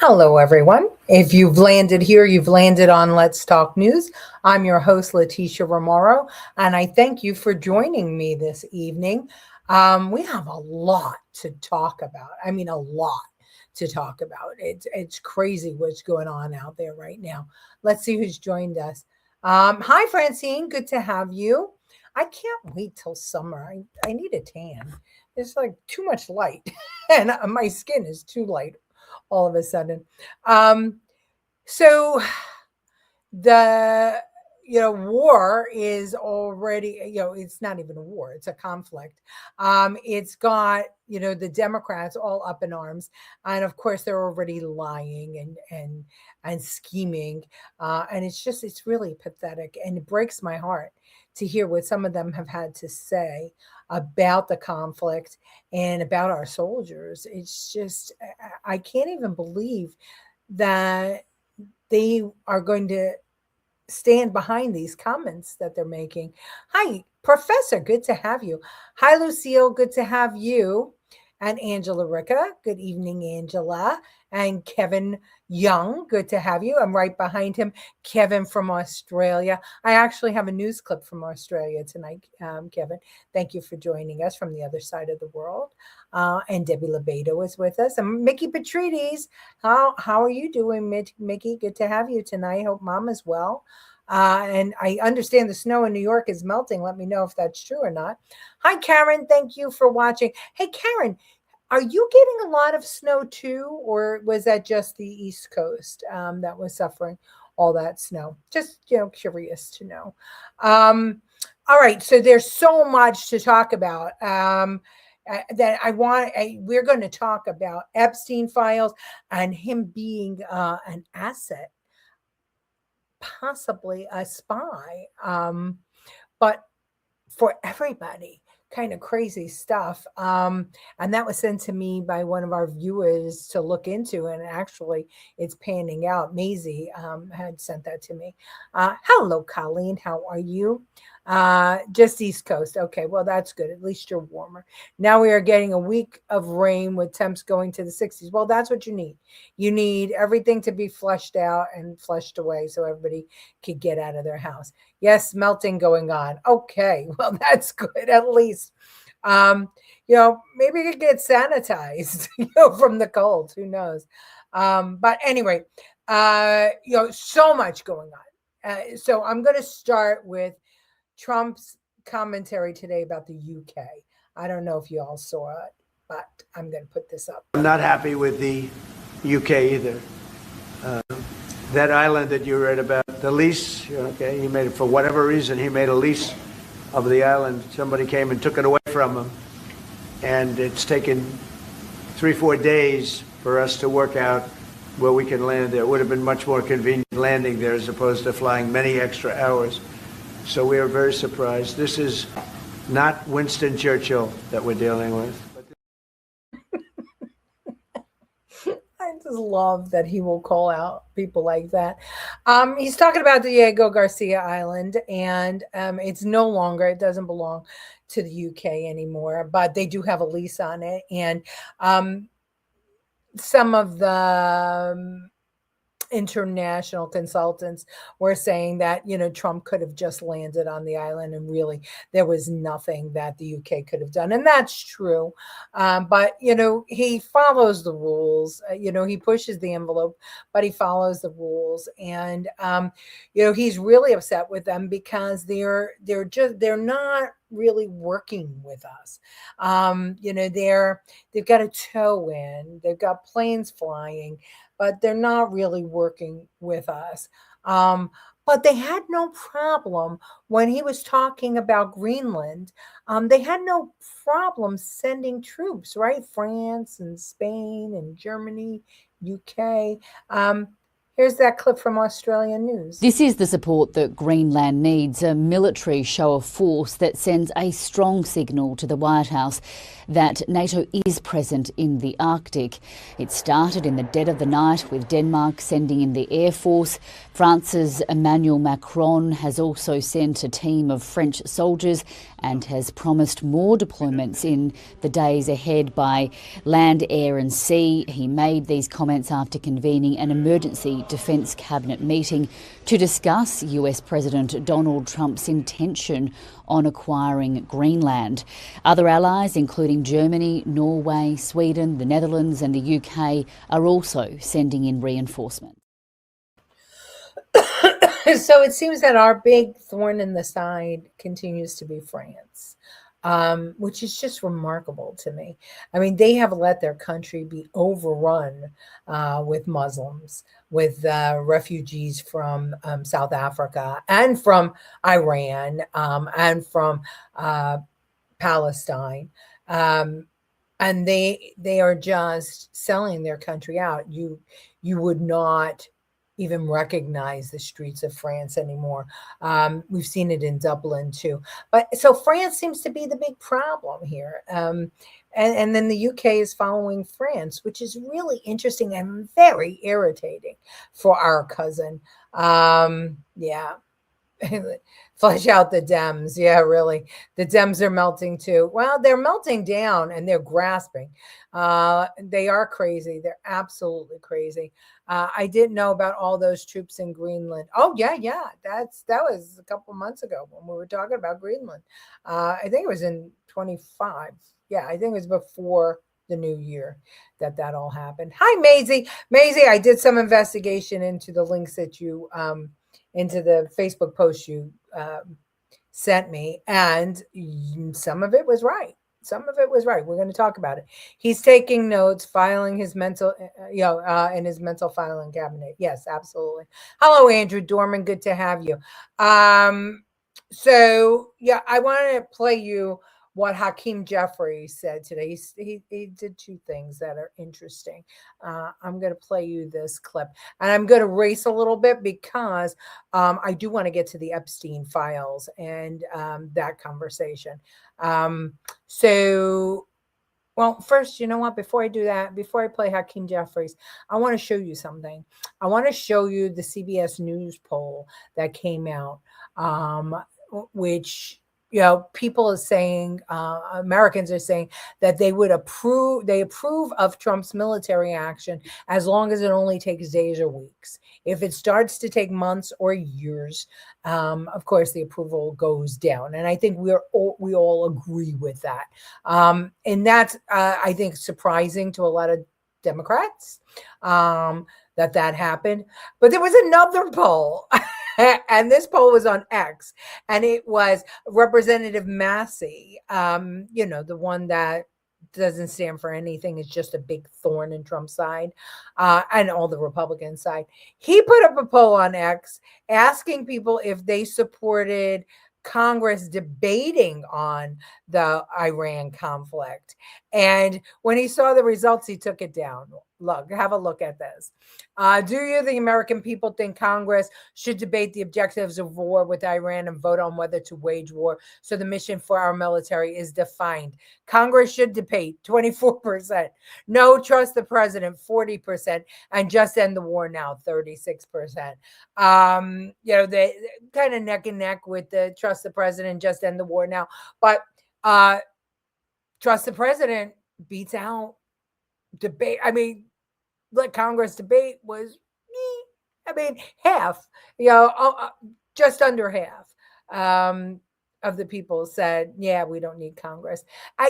Hello, everyone. If you've landed here, you've landed on Let's Talk News. I'm your host, Leticia Romero, and I thank you for joining me this evening. We have a lot to talk about. I mean, a lot to talk about. It's crazy what's going on out there right now. Let's see who's joined us. Hi, Francine. Good to have you. I can't wait till summer. I need a tan. It's like too much light, and my skin is too light all of a sudden. Um, so the war is already, it's not even a war, it's a conflict. It's got, the Democrats all up in arms, and of course they're already lying and scheming, and it's really pathetic, and it breaks my heart to hear what some of them have had to say about the conflict and about our soldiers. It's just I can't even believe that they are going to stand behind these comments that they're making. Hi, Professor. Good to have you. Hi, Lucille. Good to have you. And Angela Ricca. Good evening, Angela. And Kevin Young. Good to have you. I'm right behind him. Kevin from Australia. I actually have a news clip from Australia tonight, Kevin. Thank you for joining us from the other side of the world. And Debbie Lebedo is with us. And Mickey Patrides. How are you doing, Mickey? Good to have you tonight. Hope mom is well. And I understand the snow in New York is melting. Let me know if that's true or not. Hi, Karen. Thank you for watching. Hey, Karen, are you getting a lot of snow too, or was that just the East Coast that was suffering all that snow? Just, curious to know. All right. So there's so much to talk about. That we're going to talk about Epstein files and him being an asset, possibly a spy, but for everybody, kind of crazy stuff. And that was sent to me by one of our viewers to look into, and actually it's panning out. Maisie had sent that to me. Hello, Colleen. How are you? Just East Coast. Okay, well, that's good. At least you're warmer. Now we are getting a week of rain with temps going to the 60s. Well, that's what you need. You need everything to be flushed out and flushed away so everybody could get out of their house. Yes, melting going on. Okay, well, that's good at least. Um, Maybe it could get sanitized, from the cold. Who knows? But anyway, so much going on. So I'm going to start with Trump's commentary today about the UK. I don't know if you all saw it, but I'm going to put this up. I'm not happy with the UK either. That island that you read about, the lease, okay, he made it for whatever reason, he made a lease of the island. Somebody came and took it away from him. And it's taken 3-4 days for us to work out where we can land there. It would have been much more convenient landing there as opposed to flying many extra hours. So we are very surprised. This is not Winston Churchill that we're dealing with. I just love that he will call out people like that. He's talking about Diego Garcia Island, and it's no longer, it doesn't belong to the UK anymore, but they do have a lease on it. And some of the international consultants were saying that Trump could have just landed on the island, and really there was nothing that the UK could have done, and that's true. But he follows the rules. He pushes the envelope, but he follows the rules, and he's really upset with them because they're not really working with us. They've got a toe in, they've got planes flying, but they're not really working with us. But they had no problem when he was talking about Greenland. They had no problem sending troops, right? France and Spain and Germany, UK. Here's that clip from Australian News. This is the support that Greenland needs, a military show of force that sends a strong signal to the White House that NATO is present in the Arctic. It started in the dead of the night with Denmark sending in the Air Force. France's Emmanuel Macron has also sent a team of French soldiers and has promised more deployments in the days ahead by land, air and sea. He made these comments after convening an emergency defence cabinet meeting to discuss US President Donald Trump's intention on acquiring Greenland. Other allies, including Germany, Norway, Sweden, the Netherlands and the UK, are also sending in reinforcements. So it seems that our big thorn in the side continues to be France, which is just remarkable to me. I mean, they have let their country be overrun with Muslims, with refugees from South Africa and from Iran and from Palestine. And they are just selling their country out. You would not even recognize the streets of France anymore. We've seen it in Dublin too. But so France seems to be the big problem here. And then the UK is following France, which is really interesting and very irritating for our cousin. Yeah. Flesh out the Dems. Yeah, really. The Dems are melting too. Well, they're melting down and they're grasping. They are crazy. They're absolutely crazy. I didn't know about all those troops in Greenland. Oh, yeah. That was a couple months ago when we were talking about Greenland. I think it was in 25. Yeah, I think it was before the new year that all happened. Hi, Maisie. Maisie, I did some investigation into the links that you into the Facebook post you sent me, and some of it was right. Some of it was right. We're going to talk about it. He's taking notes, filing his mental, in his mental filing cabinet. Yes, absolutely. Hello, Andrew Dorman. Good to have you. So yeah, I wanted to play you what Hakeem Jeffries said today. He did two things that are interesting. I'm going to play you this clip, and I'm going to race a little bit because I do want to get to the Epstein files and that conversation. Well, first, you know what? Before I do that, before I play Hakeem Jeffries, I want to show you something. I want to show you the CBS News poll that came out, which people are saying, Americans are saying that they approve of Trump's military action as long as it only takes days or weeks. If it starts to take months or years, of course, the approval goes down. And I think we all agree with that. And that's, I think, surprising to a lot of Democrats that happened. But there was another poll. And this poll was on X, and it was Representative Massie, the one that doesn't stand for anything. It's just a big thorn in Trump's side and all the Republican side. He put up a poll on X asking people if they supported Congress debating on the Iran conflict. And when he saw the results, he took it down. Look, have a look at this. Do you, the American people, think Congress should debate the objectives of war with Iran and vote on whether to wage war so the mission for our military is defined? Congress should debate, 24%. No, trust the president, 40%. And just end the war now, 36%. They kind of neck and neck with the trust the president, just end the war now. But trust the president beats out debate. I mean, let Congress debate was, half, just under half of the people said, yeah, we don't need Congress.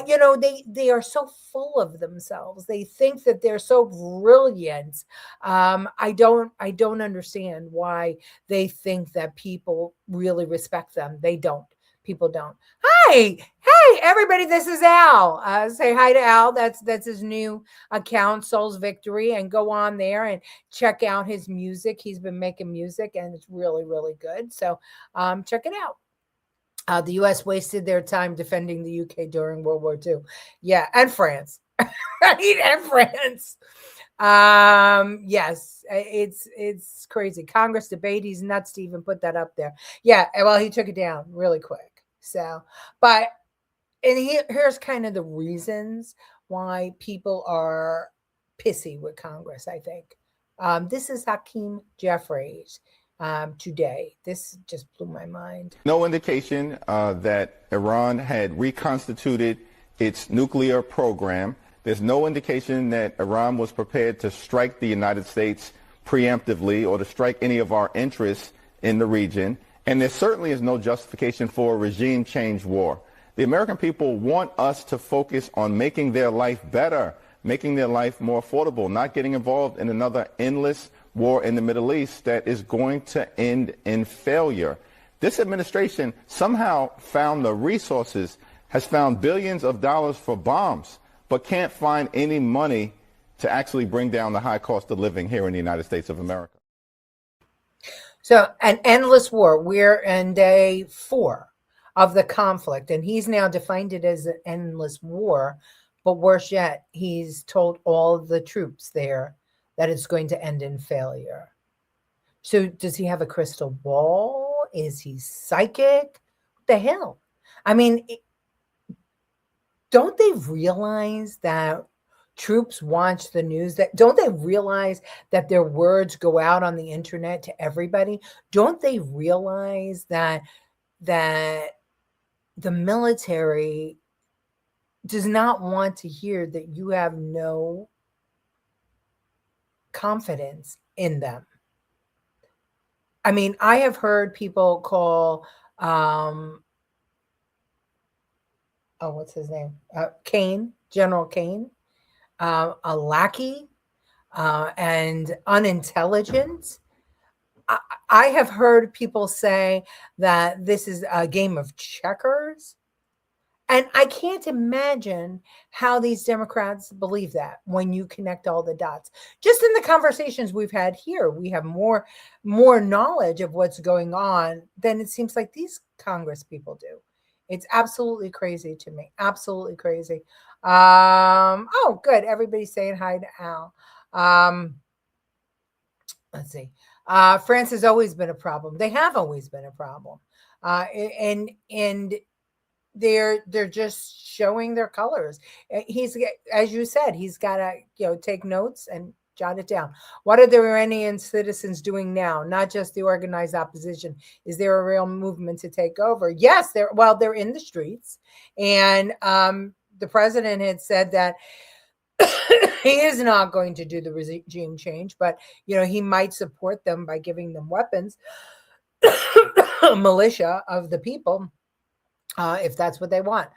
They are so full of themselves. They think that they're so brilliant. I don't understand why they think that people really respect them. They don't. People don't. Hey, everybody, this is Al. Say hi to Al. That's his new account, Soul's Victory, and go on there and check out his music. He's been making music, and it's really, really good. So check it out. The U.S. wasted their time defending the U.K. during World War II. Yeah, and France. Right, and France. Yes, it's crazy. Congress debate. He's nuts to even put that up there. Yeah, well, he took it down really quick. So, but and here's kind of the reasons why people are pissy with Congress. I think this is Hakeem Jeffries today. This just blew my mind. No indication that Iran had reconstituted its nuclear program. There's no indication that Iran was prepared to strike the United States preemptively or to strike any of our interests in the region. And there certainly is no justification for a regime change war. The American people want us to focus on making their life better, making their life more affordable, not getting involved in another endless war in the Middle East that is going to end in failure. This administration somehow found the resources, has found billions of dollars for bombs, but can't find any money to actually bring down the high cost of living here in the United States of America. So an endless war. We're in day 4 of the conflict, and he's now defined it as an endless war. But worse yet, he's told all of the troops there that it's going to end in failure. So does he have a crystal ball? Is he psychic? What the hell? I mean, don't they realize that troops watch the news? That don't they realize that their words go out on the internet to everybody? Don't they realize that the military does not want to hear that you have no confidence in them? I mean, I have heard people call what's his name? Kane, General Kane, a lackey and unintelligent. I have heard people say that this is a game of checkers. And I can't imagine how these Democrats believe that when you connect all the dots. Just in the conversations we've had here, we have more knowledge of what's going on than it seems like these Congress people do. It's absolutely crazy to me. Absolutely crazy. Oh, good. Everybody's saying hi to Al. Let's see. France has always been a problem. They have always been a problem. And they're just showing their colors. He's, as you said, he's got to take notes and jot it down. What are the Iranian citizens doing now? Not just the organized opposition. Is there a real movement to take over? Yes, they're in the streets, and the president had said that he is not going to do the regime change, but he might support them by giving them weapons, militia of the people. If that's what they want.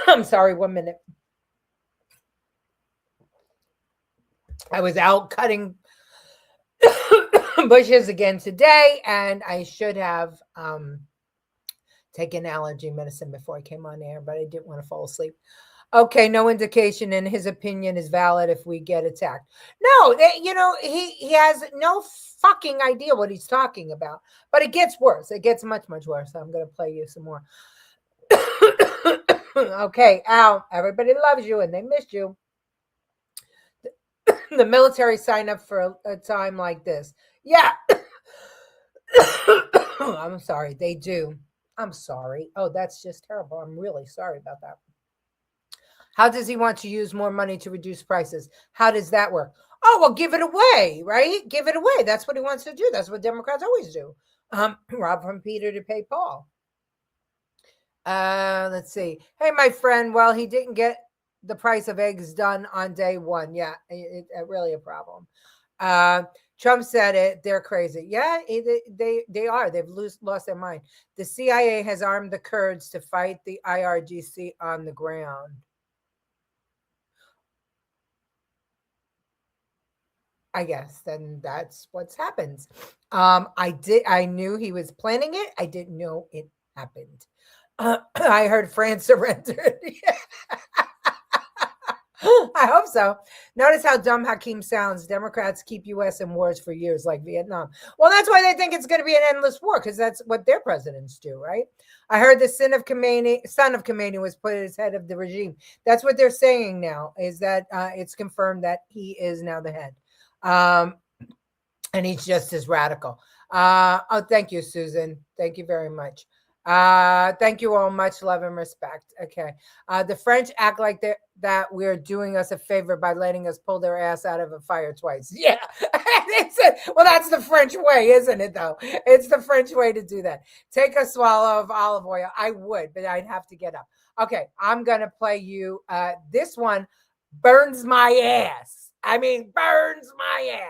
I'm sorry, 1 minute. I was out cutting bushes again today, and I should have taken allergy medicine before I came on air, but I didn't want to fall asleep. Okay, no indication in his opinion is valid if we get attacked. No, he has no fucking idea what he's talking about. But it gets worse. It gets much, much worse. So I'm going to play you some more. Okay, Al, everybody loves you and they miss you. The military sign up for a time like this. Yeah. I'm sorry, they do. I'm sorry. Oh, that's just terrible. I'm really sorry about that. How does he want to use more money to reduce prices? How does that work? Oh, well, give it away, right? Give it away. That's what he wants to do. That's what Democrats always do. Rob from Peter to pay Paul. Let's see. Hey, my friend. Well, he didn't get the price of eggs done on day 1. Yeah, it's really a problem. Trump said it. They're crazy. Yeah, they are. They've lost their mind. The CIA has armed the Kurds to fight the IRGC on the ground. I guess then that's what's happened. I knew he was planning it. I didn't know it happened. I heard France surrendered. I hope so. Notice how dumb Hakeem sounds. Democrats keep U.S. in wars for years, like Vietnam. Well, that's why they think it's going to be an endless war, because that's what their presidents do, right? I heard the son of Khomeini was put as head of the regime. That's what they're saying now, is that it's confirmed that he is now the head. And he's just as radical. Oh, thank you, Susan. Thank you very much. Thank you all. Much love and respect. Okay. The French act like that we're doing us a favor by letting us pull their ass out of a fire twice. Yeah. Well, that's the French way, isn't it, though? It's the French way to do that. Take a swallow of olive oil. I would, but I'd have to get up. Okay. I'm going to play you. This one burns my ass. I mean, burns my ass.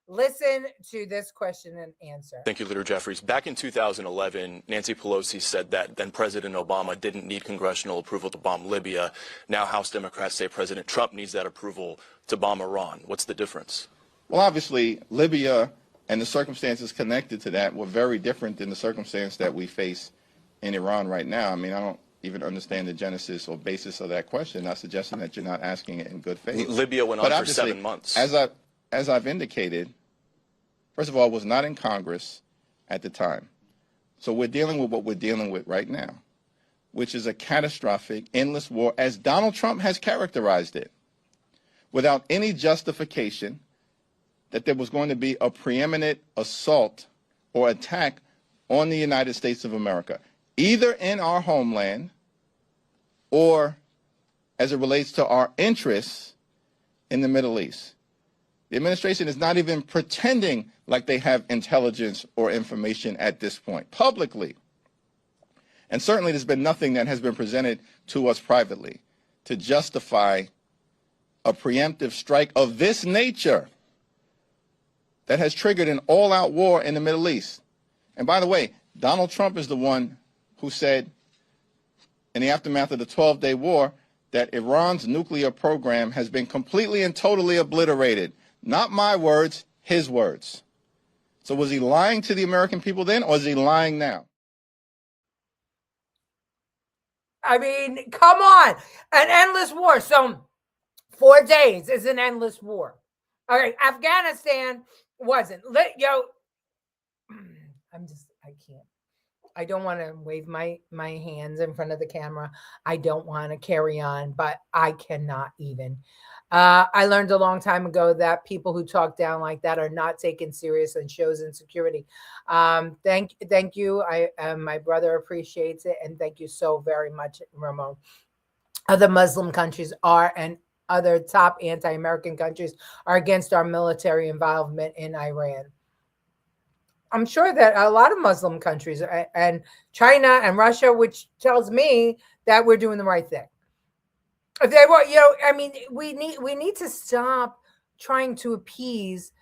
Listen to this question and answer. Thank you, Leader Jeffries. Back in 2011, Nancy Pelosi said that then President Obama didn't need congressional approval to bomb Libya. Now House Democrats say President Trump needs that approval to bomb Iran. What's the difference? Well, obviously, Libya and the circumstances connected to that were very different than the circumstance that we face in Iran right now. I mean, I don't even understand the genesis or basis of that question. I'm suggesting that you're not asking it in good faith. Libya went on for 7 months. As I've indicated, first of all, it was not in Congress at the time. So we're dealing with what we're dealing with right now, which is a catastrophic, endless war, as Donald Trump has characterized it, without any justification that there was going to be a preeminent assault or attack on the United States of America, either in our homeland or as it relates to our interests in the Middle East. The administration is not even pretending like they have intelligence or information at this point, publicly. And certainly there's been nothing that has been presented to us privately to justify a preemptive strike of this nature that has triggered an all-out war in the Middle East. And by the way, Donald Trump is the one who said in the aftermath of the 12-day war that Iran's nuclear program has been completely and totally obliterated. Not my words, his words. So was he lying to the American people then, or is he lying now? I mean, come on. An endless war. So 4 days is an endless war. All right. Afghanistan wasn't. I can't. I don't want to wave my hands in front of the camera. I don't want to carry on, but I cannot even. I learned a long time ago that people who talk down like that are not taken serious and shows insecurity. Thank you. My brother appreciates it, and thank you so very much, Ramon. Other Muslim countries are, and other top anti-American countries are against our military involvement in Iran. I'm sure that a lot of Muslim countries and China and Russia, which tells me that we're doing the right thing. If they were, I mean, we need to stop trying to appease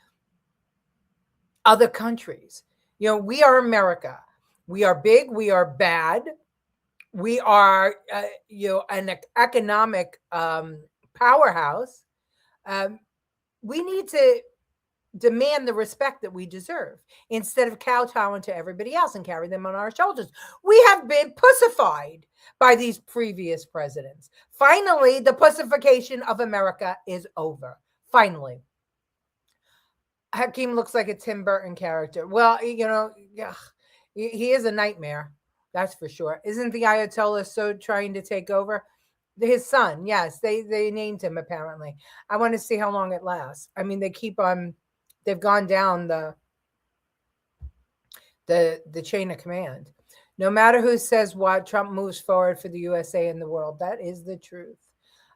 other countries. We are America. We are big. We are bad. We are, an economic powerhouse. We need to demand the respect that we deserve instead of kowtowing to everybody else and carry them on our shoulders. We have been pussified by these previous presidents. Finally, the pussification of America is over. Finally. Hakeem looks like a Tim Burton character. Well, he is a nightmare. That's for sure. Isn't the Ayatollah so trying to take over? His son, yes, they named him apparently. I want to see how long it lasts. I mean, they've gone down the chain of command. No matter who says what, Trump moves forward for the USA and the world. That is the truth.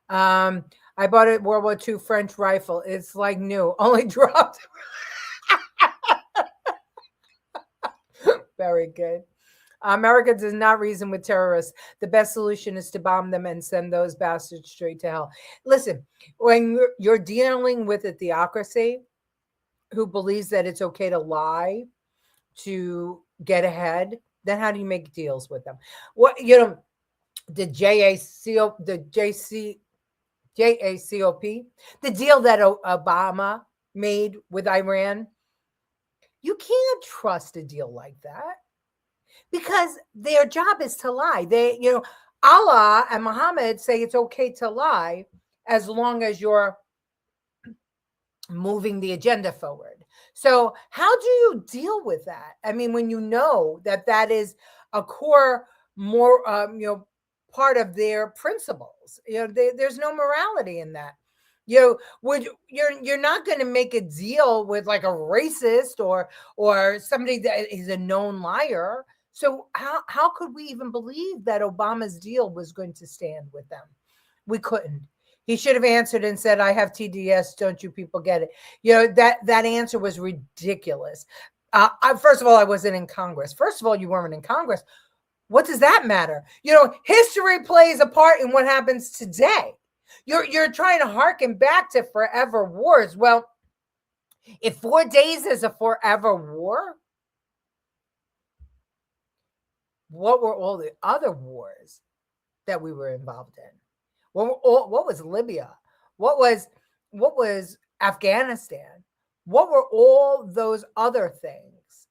I bought a World War II French rifle. It's like new, only dropped. Very good. America does not reason with terrorists. The best solution is to bomb them and send those bastards straight to hell. Listen, when you're dealing with a theocracy who believes that it's okay to lie to get ahead, then how do you make deals with them? What the JACOP, the deal that Obama made with Iran, you can't trust a deal like that because their job is to lie. Allah and Muhammad say it's okay to lie, as long as you're moving the agenda forward. So how do you deal with that? I mean, when you know that that is a core, more part of their principles, there's no morality in that. You're not going to make a deal with like a racist or somebody that is a known liar. So how could we even believe that Obama's deal was going to stand with them? We couldn't. He should have answered and said, "I have TDS. Don't you people get it?" That answer was ridiculous. First of all, I wasn't in Congress. First of all, you weren't in Congress. What does that matter? History plays a part in what happens today. You're trying to harken back to forever wars. Well, if 4 days is a forever war, what were all the other wars that we were involved in? What was Libya? What was Afghanistan? What were all those other things?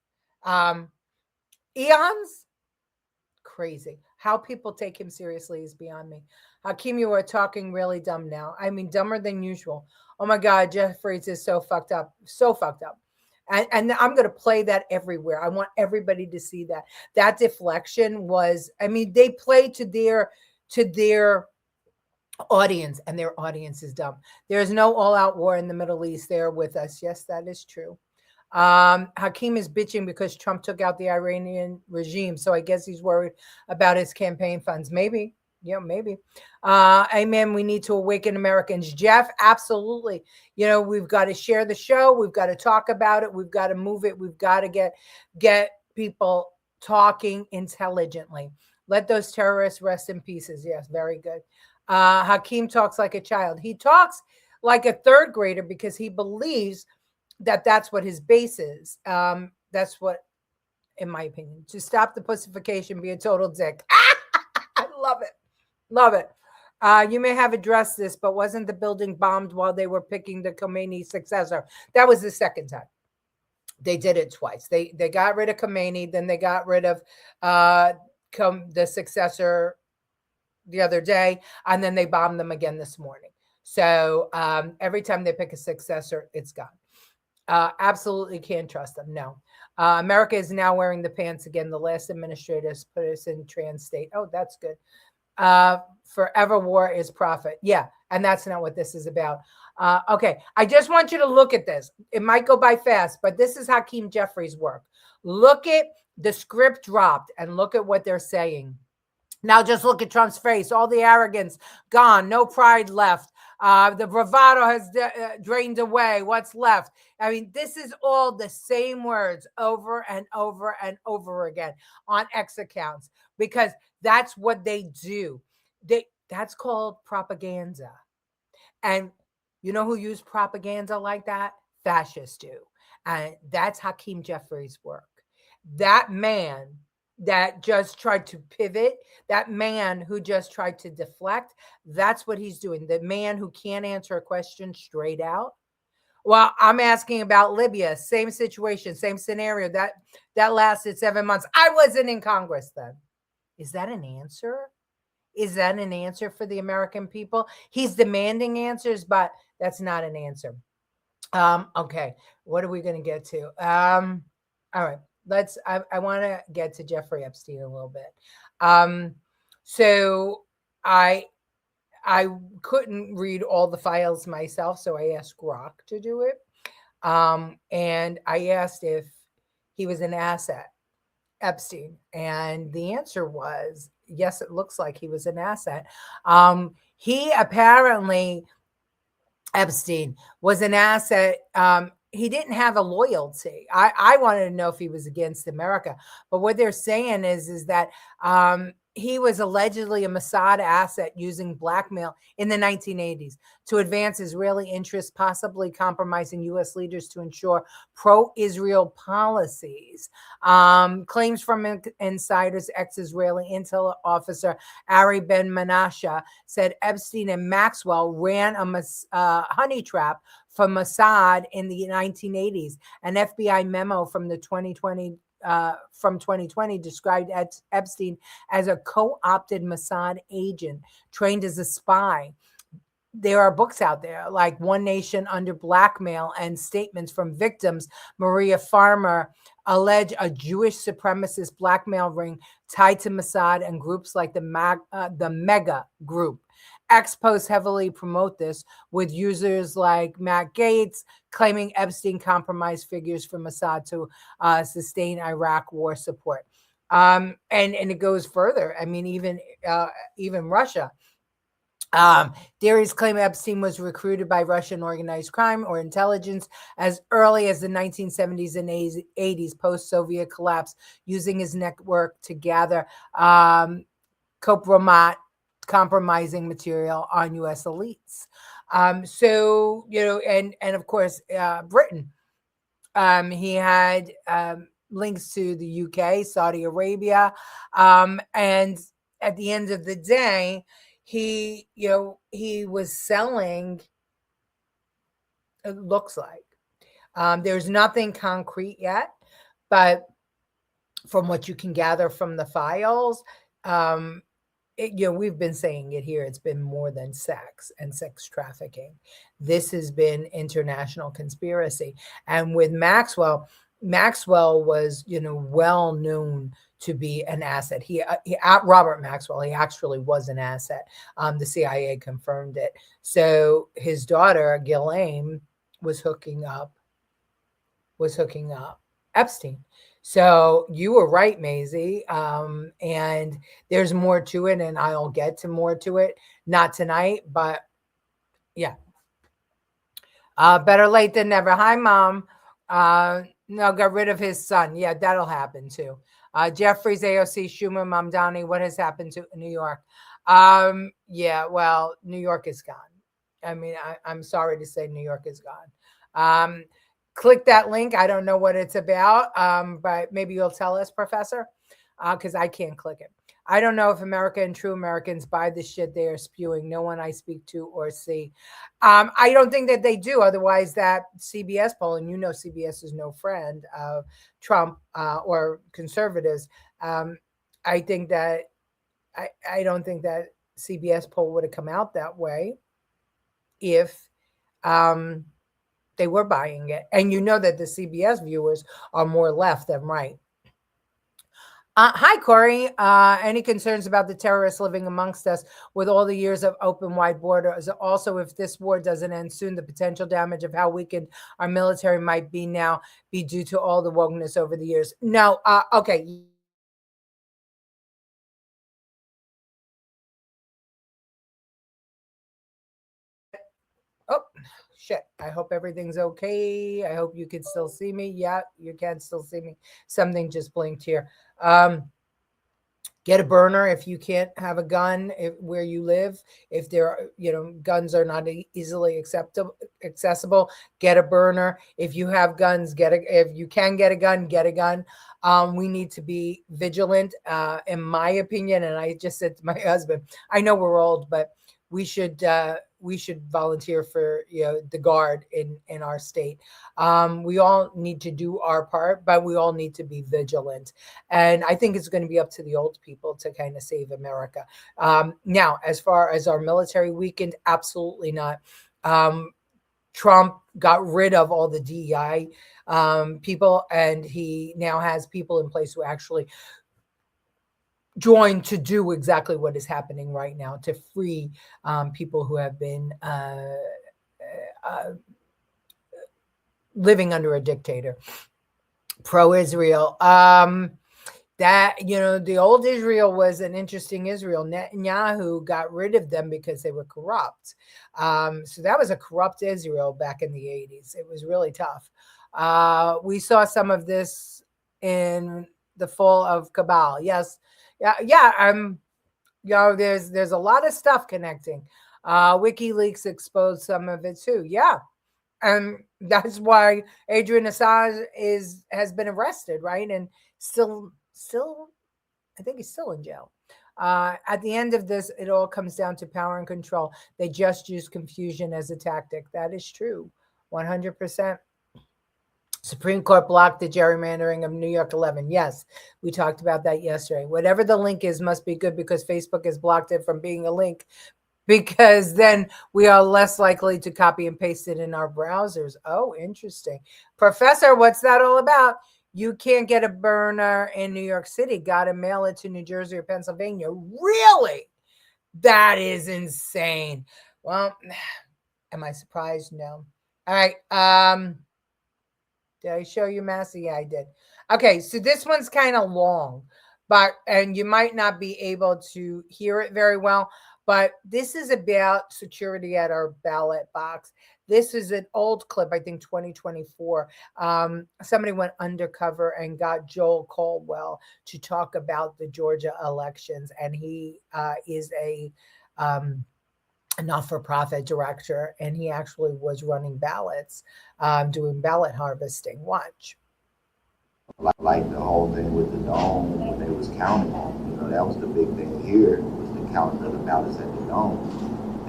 Eons? Crazy. How people take him seriously is beyond me. Hakeem, you are talking really dumb now. I mean, dumber than usual. Oh my God, Jeffries is so fucked up. So fucked up. And I'm going to play that everywhere. I want everybody to see that. That deflection was, I mean, they play to their audience, and their audience is dumb. There's no all-out war in the Middle East. They're with us. Yes, that is true. Hakeem is bitching because Trump took out the Iranian regime, so I guess he's worried about his campaign funds. Maybe. Yeah, maybe. Amen. We need to awaken Americans. Jeff, absolutely. We've got to share the show. We've got to talk about it. We've got to move it. We've got to get people talking intelligently. Let those terrorists rest in pieces. Yes, very good. Hakeem talks like a child. He talks like a third grader because he believes that that's what his base is. That's what, in my opinion, to stop the pussification, be a total dick. I love it. Love it. You may have addressed this, but wasn't the building bombed while they were picking the Khomeini successor? That was the second time. They did it twice. They got rid of Khomeini, then they got rid of the successor the other day, and then they bombed them again this morning. So every time they pick a successor, it's gone. Absolutely can't trust them. No. America is now wearing the pants again. The last administrators put us in trans state. Oh, that's good. Forever war is profit. Yeah. And that's not what this is about. Okay. I just want you to look at this. It might go by fast, but this is Hakeem Jeffries' work. Look at the script dropped and look at what they're saying. Now just look at Trump's face. All the arrogance gone. No pride left. The bravado has drained away. What's left? I mean, this is all the same words over and over and over again on X accounts, because that's what they do. That's called propaganda. And you know who used propaganda like that? Fascists do. And that's Hakeem Jeffries' work. That man that just tried to pivot, that man who just tried to deflect, that's what he's doing. The man who can't answer a question straight out. Well, I'm asking about Libya, same situation, same scenario. That lasted 7 months. I wasn't in Congress then. Is that an answer? Is that an answer for the American people? He's demanding answers, but that's not an answer. Okay, what are we going to get to? All right. I want to get to Jeffrey Epstein a little bit. So I couldn't read all the files myself, so I asked Grok to do it. And I asked if he was an asset, Epstein, and the answer was yes. It looks like he was an asset. He apparently, Epstein, was an asset. He didn't have a loyalty. I wanted to know if he was against America, but what they're saying is that he was allegedly a Mossad asset using blackmail in the 1980s to advance Israeli interests, possibly compromising U.S. leaders to ensure pro-Israel policies. Claims from insiders, ex-Israeli intel officer Ari Ben Menashe said Epstein and Maxwell ran a honey trap for Mossad in the 1980s. An FBI memo from 2020 described Epstein as a co-opted Mossad agent trained as a spy. there are books out there like One Nation Under Blackmail and statements from victims. Maria Farmer allege a Jewish supremacist blackmail ring tied to Mossad and groups like the Mega Group. X posts heavily promote this, with users like Matt Gates claiming Epstein compromised figures from Mossad to sustain Iraq war support. And it goes further. I mean, even Russia. Theories claim Epstein was recruited by Russian organized crime or intelligence as early as the 1970s and 80s, post-Soviet collapse, using his network to gather compromising material on U.S. elites. So, and of course, Britain. He had links to the UK, Saudi Arabia, and at the end of the day, he was selling. It looks like there's nothing concrete yet, but from what you can gather from the files, we've been saying it here. It's been more than sex and sex trafficking. This has been international conspiracy. And with Maxwell was, well known to be an asset. Robert Maxwell, he actually was an asset. The CIA confirmed it. So his daughter, Ghislaine, was hooking up Epstein. So you were right, Maisie. And there's more to it, and I'll get to more to it. Not tonight, but yeah. Better late than never. Hi, Mom. No, got rid of his son. Yeah, that'll happen too. Jeffries, AOC, Schumer, Mamdani, what has happened to New York? Yeah, well, New York is gone. I mean, I'm sorry to say New York is gone. Click that link. I don't know what it's about, but maybe you'll tell us, Professor, because I can't click it. I don't know if America and true Americans buy the shit they are spewing. No one I speak to or see. I don't think that they do. Otherwise, that CBS poll, and CBS is no friend of Trump or conservatives. I think that I don't think that CBS poll would have come out that way if they were buying it. And that the CBS viewers are more left than right. Hi, Corey. Any concerns about the terrorists living amongst us with all the years of open, wide borders? Also, if this war doesn't end soon, the potential damage of how weakened our military might be now be due to all the wokeness over the years. No. Okay. Oh, shit. I hope everything's okay. I hope you can still see me. Yeah, you can still see me. Something just blinked here. Get a burner if you can't have a gun where you live. If there are, guns are not easily accessible, get a burner. If you have guns, if you can get a gun, get a gun. We need to be vigilant, in my opinion. And I just said to my husband, I know we're old, but we should volunteer for the Guard in our state. We all need to do our part, but we all need to be vigilant. And I think it's going to be up to the old people to kind of save America. Now, as far as our military weakened, absolutely not. Trump got rid of all the DEI people, and he now has people in place who actually joined to do exactly what is happening right now, to free people who have been living under a dictator. Pro-Israel. That, the old Israel was an interesting Israel. Netanyahu got rid of them because they were corrupt. So that was a corrupt Israel back in the 80s. It was really tough. We saw some of this in the fall of Cabal. Yes. Yeah. There's a lot of stuff connecting. WikiLeaks exposed some of it too. Yeah. And that's why Adrian Assange has been arrested, right? And still, I think he's still in jail. At the end of this, it all comes down to power and control. They just use confusion as a tactic. That is true, 100%. Supreme Court blocked the gerrymandering of New York 11. Yes, we talked about that yesterday. Whatever the link is must be good because Facebook has blocked it from being a link because then we are less likely to copy and paste it in our browsers. Oh, interesting. Professor, what's that all about? You can't get a burner in New York City. Got to mail it to New Jersey or Pennsylvania. Really? That is insane. Well, am I surprised? No. All right. Did I show you Massie? Yeah, I did. Okay, so this one's kind of long, and you might not be able to hear it very well, but this is about security at our ballot box. This is an old clip, I think 2024. Somebody went undercover and got Joel Caldwell to talk about the Georgia elections, and he is a not-for-profit director, and he actually was running ballots, doing ballot harvesting. Watch. Like the whole thing with the dome when they was counting, that was the big thing here, was the counting of the ballots at the dome.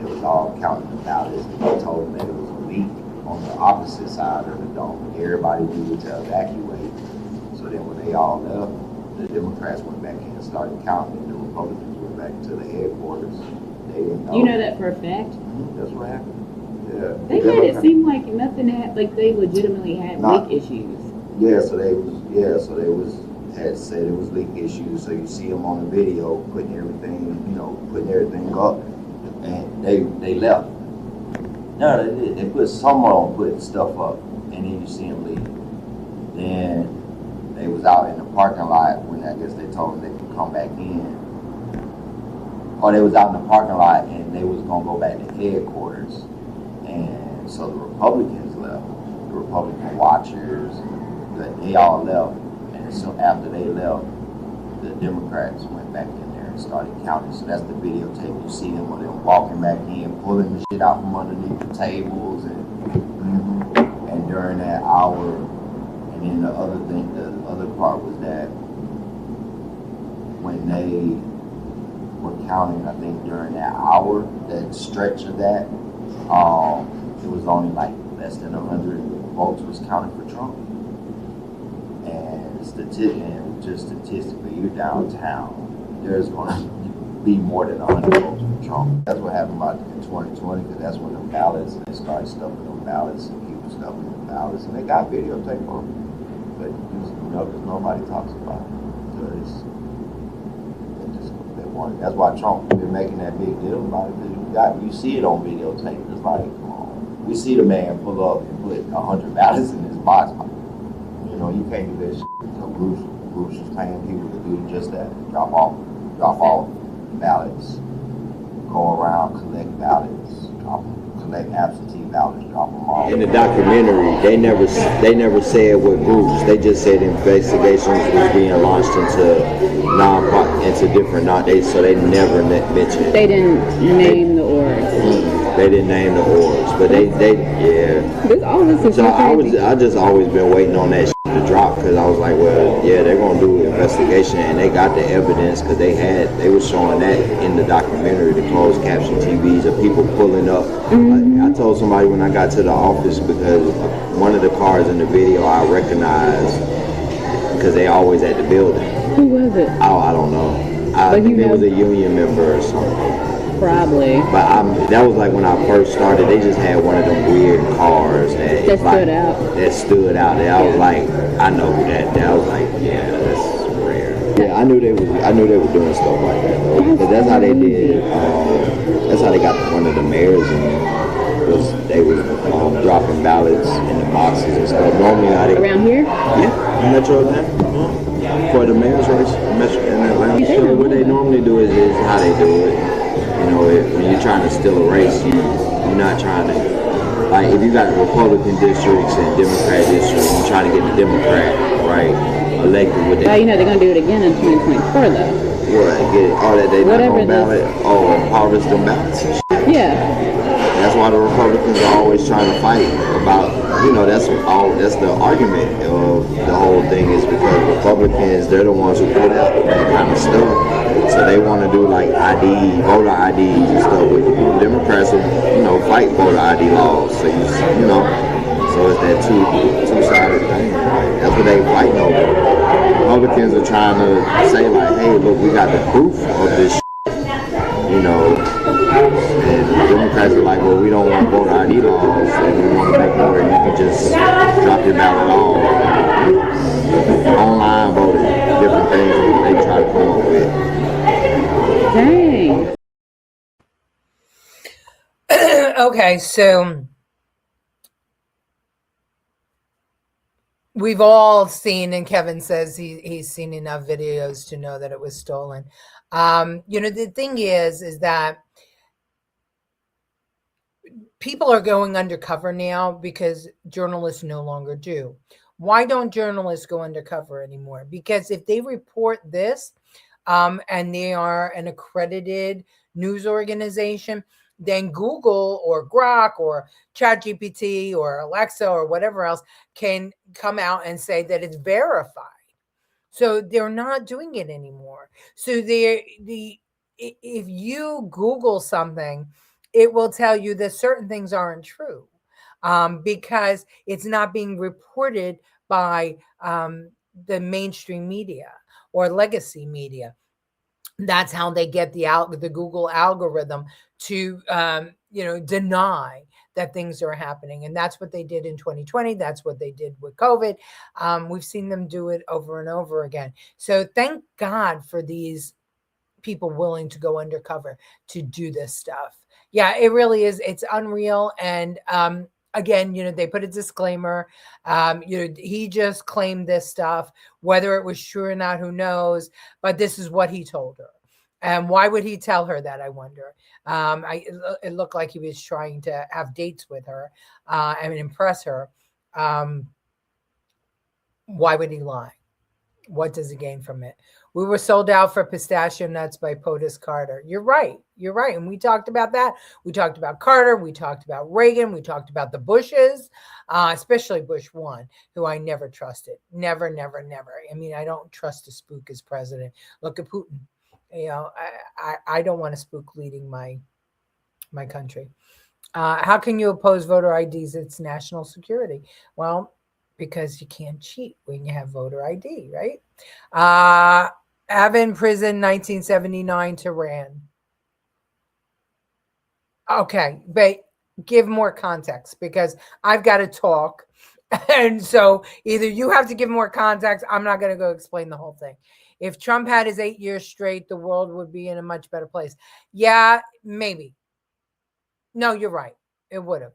It was all counting the ballots, and they told them that it was a leak on the opposite side of the dome, and everybody needed to evacuate. So then when they all left, the Democrats went back in and started counting, and the Republicans went back to the headquarters. They didn't know. You know that for a fact? That's what happened. Yeah. They made it seem like nothing had, like they legitimately had leak issues. So they had said it was leak issues. So you see them on the video putting everything up, and they left. No, they put someone put stuff up, and then you see them leave. Then they was out in the parking lot when I guess they told them they could come back in. Or they was out in the parking lot and they was gonna go back to headquarters, and so the Republicans left, the Republican watchers, they all left, and so after they left, the Democrats went back in there and started counting. So that's the videotape. You see them when they're walking back in, pulling the shit out from underneath the tables, and during that hour, and then the other part was that when they were counting, I think during that hour, that stretch of that, it was only like less than 100 votes was counted for Trump. And just statistically, you're downtown, there's going to be more than 100 votes for Trump. That's what happened in 2020, because that's when the ballots, they started stuffing them ballots, and people stuffing them ballots, and they got videotape on it. But because nobody talks about it, because that's why Trump been making that big deal about it. You see it on videotape. It's like, come on. We see the man pull up and put 100 ballots in his box. You can't do that shit. So Bruce is paying people to do just that. Drop off ballots, go around, collect ballots, collect absentee ballots, drop them off. In the documentary, they never said what groups. They just said investigations was being launched into different so they never mentioned. They didn't name the orgs. They didn't name the orgs, but they yeah. All this is so I just always been waiting on that shit to drop, because I was like, well, yeah, they're gonna do an investigation, and they got the evidence, because they were showing that in the documentary, the closed caption TVs of people pulling up. I told somebody when I got to the office, because one of the cars in the video I recognized, because they always at the building. Who was it? Oh, I don't know. I think it was a union member or something. Probably. But that was like when I first started. They just had one of them weird cars that stood out. That stood out. That I was like, I know who that. I was like, yeah, that's rare. Yeah, I knew they were doing stuff like that though. But that's how they did. That's how they got one of the mayors in. They was dropping ballots in the boxes and stuff. Normally, around here? Yeah, Metro Atlanta. For the mayor's race in Atlanta. So what they normally do is how they do it. When you're trying to steal a race, you're not trying to, like, if you got Republican districts and Democrat districts, you're trying to get the Democrat, right, elected with that. Well, they're going to do it again in 2024, though. What, get all that they not on ballot? Oh, harvest them ballots and shit. Yeah. That's why the Republicans are always trying to fight about, that's the argument of the whole thing, is because Republicans, they're the ones who put out that kind of stuff. So they want to do like voter IDs and stuff. But Democrats will, fight voter ID laws. So so it's that two-sided thing. Right? That's what they fighting over. Republicans are trying to say like, hey, look, we got the proof of this, and Democrats are like, well, we don't want voter ID laws, and we want to make it where you can just drop your ballot off, online voting, different things that they try to come up with. Dang. Okay, so we've all seen, and Kevin says he's seen enough videos to know that it was stolen. The thing is that people are going undercover now because journalists no longer do. Why don't journalists go undercover anymore? Because if they report this, and they are an accredited news organization, then Google or Grok or ChatGPT or Alexa or whatever else can come out and say that it's verified. So they're not doing it anymore. So if you Google something, it will tell you that certain things aren't true, because it's not being reported by the mainstream media or legacy media. That's how they get the Google algorithm to deny that things are happening, and that's what they did in 2020. That's what they did with COVID. We've seen them do it over and over again. So thank God for these people willing to go undercover to do this stuff. Yeah, it really is. It's unreal. And again, they put a disclaimer. He just claimed this stuff. Whether it was true or not, who knows? But this is what he told her. And why would he tell her that, I wonder? It looked like he was trying to have dates with her and impress her. Why would he lie? What does he gain from it? We were sold out for pistachio nuts by POTUS Carter. You're right. You're right. And we talked about that. We talked about Carter. We talked about Reagan. We talked about the Bushes, especially Bush 1, who I never trusted. Never, never, never. I mean, I don't trust a spook as president. Look at Putin. I don't want a spook leading my country. How can you oppose voter IDs? It's national security. Well, because you can't cheat when you have voter ID, right? Avon prison, 1979 to Iran. Okay, but give more context because I've got to talk. And so either you have to give more context. I'm not going to go explain the whole thing. If Trump had his 8 years straight, the world would be in a much better place. Yeah, maybe. No, you're right. It would have.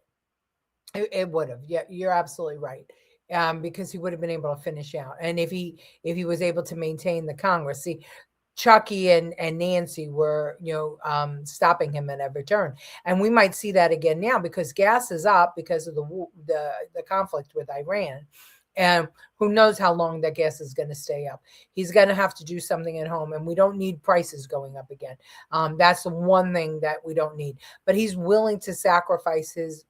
It would have. Yeah, you're absolutely right. Because he would have been able to finish out. And if he was able to maintain the Congress, see, Chucky and Nancy were, stopping him at every turn, and we might see that again now because gas is up because of the conflict with Iran, and who knows how long that gas is going to stay up. He's going to have to do something at home, and we don't need prices going up again. That's the one thing that we don't need. But he's willing to sacrifice his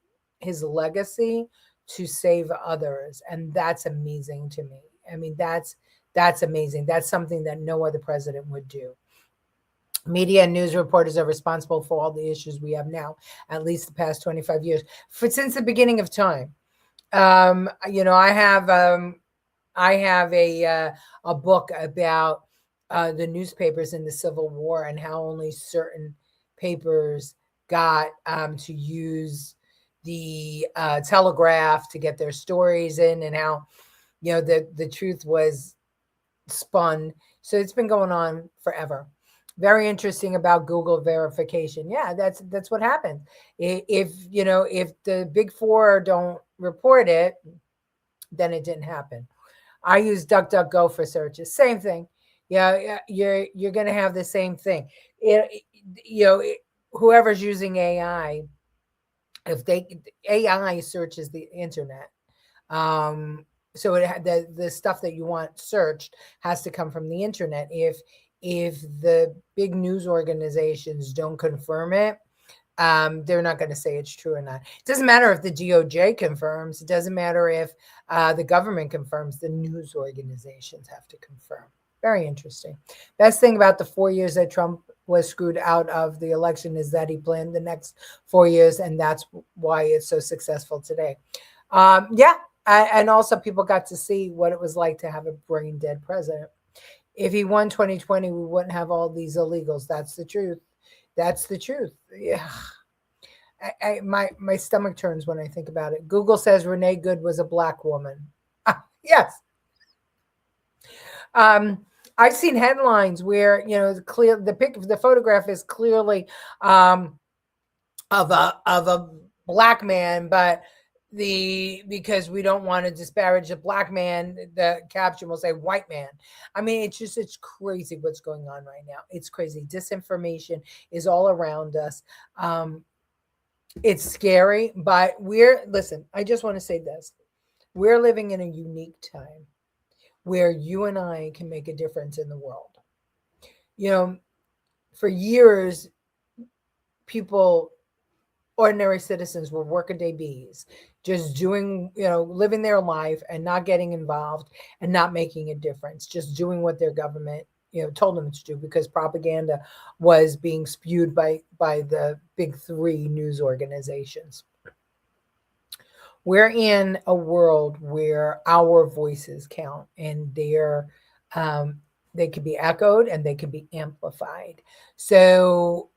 legacy to save others, and that's amazing to me. I mean, that's amazing. That's something that no other president would do. Media and news reporters are responsible for all the issues we have now, at least the past 25 years, since the beginning of time. I have a book about the newspapers in the Civil War and how only certain papers got to use the telegraph to get their stories in, and how the truth was spun. So it's been going on forever. Very interesting about Google verification. Yeah, that's what happens. If the big four don't report it, then it didn't happen. I use DuckDuckGo for searches. Same thing. Yeah, you're going to have the same thing. Whoever's using AI, if AI searches the internet, so the stuff that you want searched has to come from the internet. If the big news organizations don't confirm it, they're not going to say it's true or not. It doesn't matter if the DOJ confirms. It doesn't matter if the government confirms. The news organizations have to confirm. Very interesting. Best thing about the 4 years that Trump was screwed out of the election is that he planned the next 4 years, and that's why it's so successful today. And also people got to see what it was like to have a brain dead president. If he won 2020, we wouldn't have all these illegals. That's the truth. That's the truth. Yeah. My stomach turns when I think about it. Google says Renee Good was a black woman. Yes. I've seen headlines where, you know, the photograph is clearly of a black man, but because we don't want to disparage a black man, the caption will say white man. I mean, it's crazy what's going on right now. It's crazy. Disinformation is all around us. It's scary, but listen, I just want to say this. We're living in a unique time where you and I can make a difference in the world. You know, for years, ordinary citizens were workaday bees, just doing, living their life and not getting involved and not making a difference, just doing what their government, told them to do, because propaganda was being spewed by the big three news organizations. We're in a world where our voices count, and they can be echoed and they can be amplified. So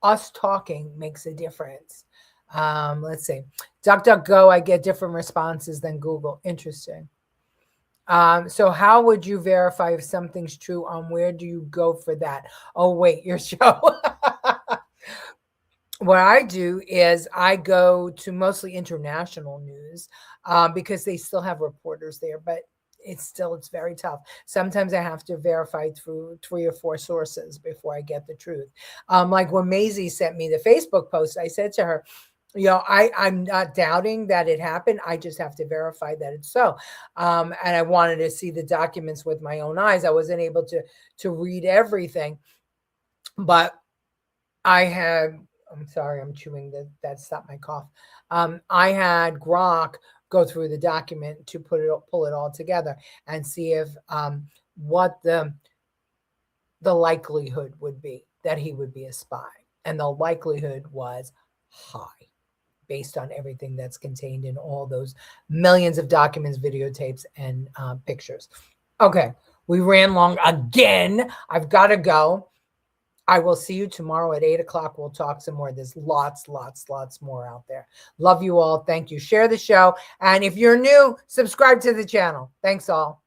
us talking makes a difference. Let's see. DuckDuckGo, I get different responses than Google. Interesting. So how would you verify if something's true? Where do you go for that? Oh, wait, your show. What I do is I go to mostly international news because they still have reporters there, but it's very tough. Sometimes I have to verify through 3 or 4 sources before I get the truth. Like when Massie sent me the Facebook post, I said to her, I'm not doubting that it happened. I just have to verify that it's so. And I wanted to see the documents with my own eyes. I wasn't able to read everything, but I'm sorry, I'm chewing that stopped my cough. I had Grok go through the document to pull it all together and see if what the likelihood would be that he would be a spy. And the likelihood was high based on everything that's contained in all those millions of documents, videotapes, and pictures. Okay, we ran long again. I've got to go. I will see you tomorrow at 8 o'clock. We'll talk some more. There's lots more out there. Love you all. Thank you. Share the show. And if you're new, subscribe to the channel. Thanks all.